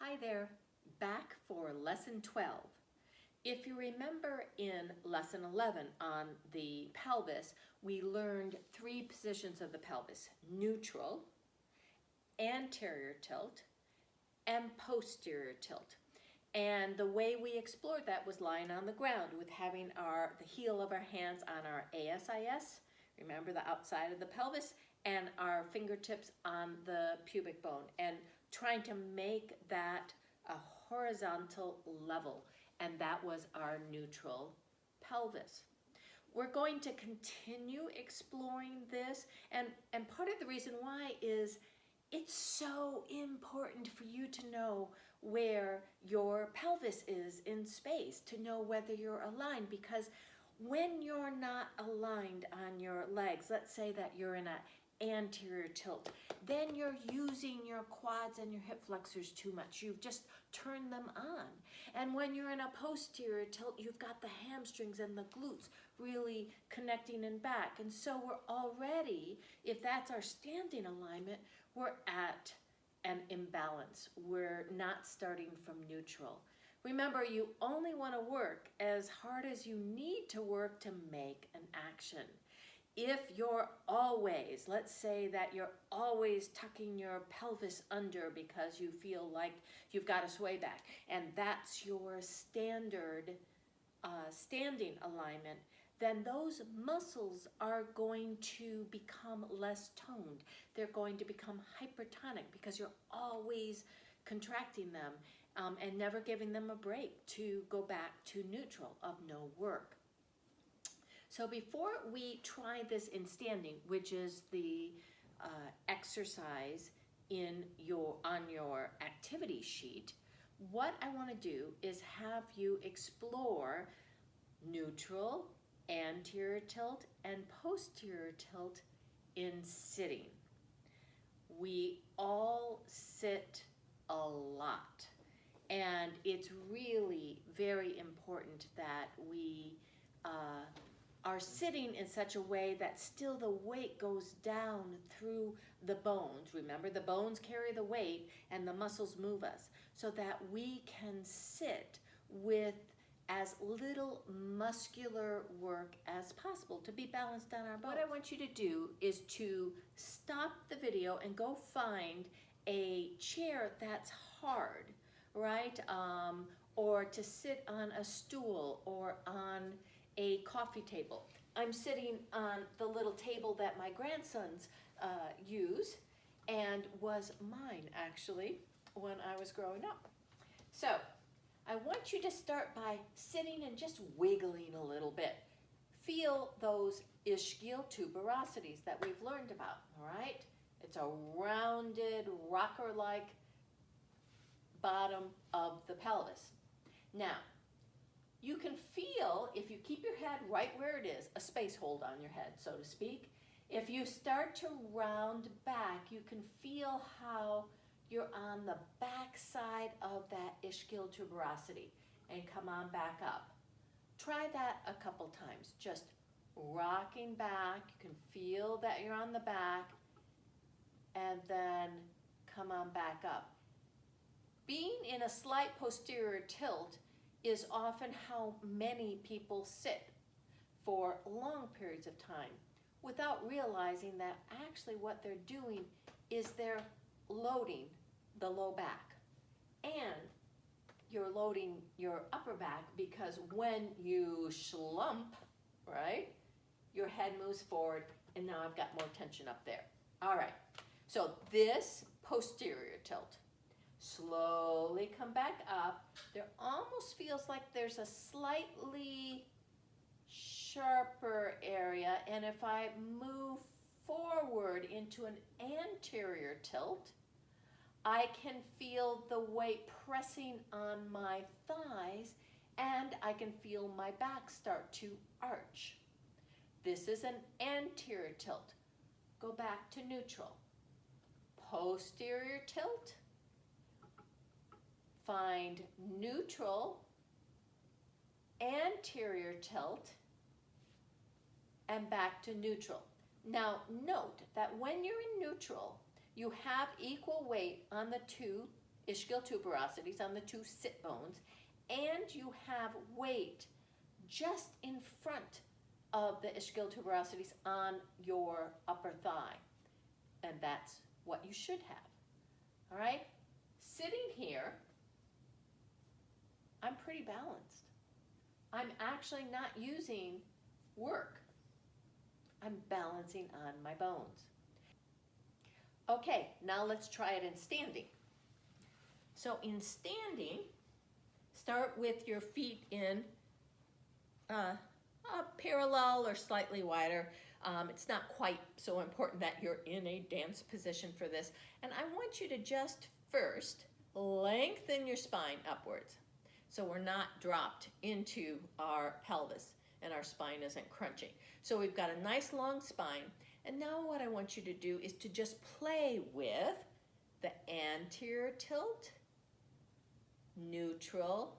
Hi there, back for lesson 12. If you remember in lesson 11 on the pelvis, we learned three positions of the pelvis: neutral, anterior tilt, and posterior tilt. And the way we explored that was lying on the ground with having the heel of our hands on our ASIS, remember the outside of the pelvis, and our fingertips on the pubic bone, and trying to make that a horizontal level, and that was our neutral pelvis. We're going to continue exploring this, and part of the reason why is it's so important for you to know where your pelvis is in space, to know whether you're aligned, because when you're not aligned on your legs, let's say that you're in an anterior tilt, then you're using your quads and your hip flexors too much. You've just turned them on. And when you're in a posterior tilt, you've got the hamstrings and the glutes really connecting in back. And so we're already, if that's our standing alignment, we're at an imbalance. We're not starting from neutral. Remember, you only want to work as hard as you need to work to make an action. If you're always, let's say that you're always tucking your pelvis under because you feel like you've got to sway back, and that's your standard standing alignment, then those muscles are going to become less toned. They're going to become hypertonic because you're always contracting them and never giving them a break to go back to neutral of no work. So before we try this in standing, which is the exercise on your activity sheet, what I want to do is have you explore neutral, anterior tilt, and posterior tilt in sitting. We all sit a lot, and it's really very important that we are sitting in such a way that still the weight goes down through the bones. Remember, the bones carry the weight and the muscles move us, so that we can sit with as little muscular work as possible to be balanced on our bones. What I want you to do is to stop the video and go find a chair that's hard, right? Or to sit on a stool or on a coffee table. I'm sitting on the little table that my grandsons use, and was mine actually when I was growing up. So I want you to start by sitting and just wiggling a little bit. Feel those ischial tuberosities that we've learned about, all right? It's a rounded, rocker-like bottom of the pelvis. Now, you can feel, if you keep your head right where it is, a space hold on your head, so to speak. If you start to round back, you can feel how you're on the back side of that ischial tuberosity and come on back up. Try that a couple times, just rocking back. You can feel that you're on the back, and then come on back up. Being in a slight posterior tilt is often how many people sit for long periods of time without realizing that actually what they're doing is they're loading the low back, and you're loading your upper back, because when you slump, right, your head moves forward, and now I've got more tension up there. All right, so this posterior tilt. Slowly come back up. There almost feels like there's a slightly sharper area, and if I move forward into an anterior tilt, I can feel the weight pressing on my thighs, and I can feel my back start to arch. This is an anterior tilt. Go back to neutral. Posterior tilt. Find neutral, anterior tilt, and back to neutral. Now note that when you're in neutral, you have equal weight on the two ischial tuberosities on the two sit bones, and you have weight just in front of the ischial tuberosities on your upper thigh. And that's what you should have. All right? Sitting here, I'm pretty balanced. I'm actually not using work. I'm balancing on my bones. Okay, now let's try it in standing. So in standing, start with your feet in parallel or slightly wider. It's not quite so important that you're in a dance position for this. And I want you to just first lengthen your spine upwards, so we're not dropped into our pelvis and our spine isn't crunching. So we've got a nice long spine. And now what I want you to do is to just play with the anterior tilt, neutral,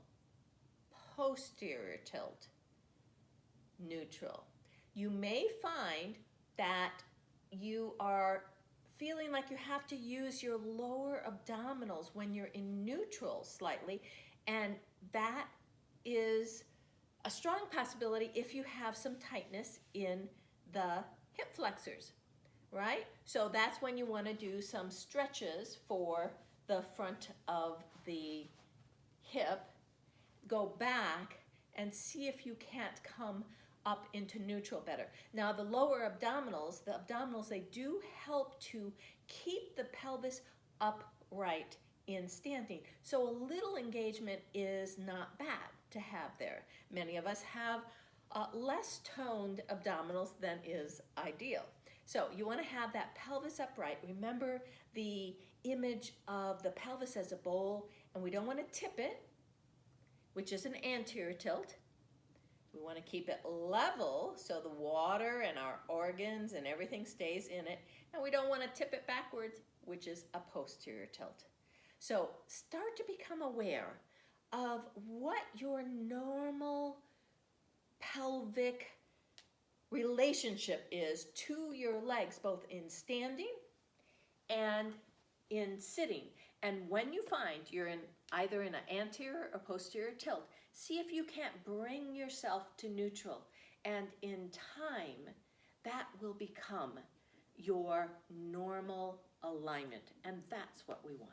posterior tilt, neutral. You may find that you are feeling like you have to use your lower abdominals when you're in neutral slightly, and that is a strong possibility if you have some tightness in the hip flexors, right? So that's when you want to do some stretches for the front of the hip. Go back and see if you can't come up into neutral better. Now the lower abdominals, they do help to keep the pelvis upright in standing. So a little engagement is not bad to have there. Many of us have less toned abdominals than is ideal. So you want to have that pelvis upright. Remember the image of the pelvis as a bowl, and we don't want to tip it, which is an anterior tilt. We want to keep it level so the water and our organs and everything stays in it, and we don't want to tip it backwards, which is a posterior tilt. So start to become aware of what your normal pelvic relationship is to your legs, both in standing and in sitting. And when you find you're in either in an anterior or posterior tilt, see if you can't bring yourself to neutral. And in time, that will become your normal alignment. And that's what we want.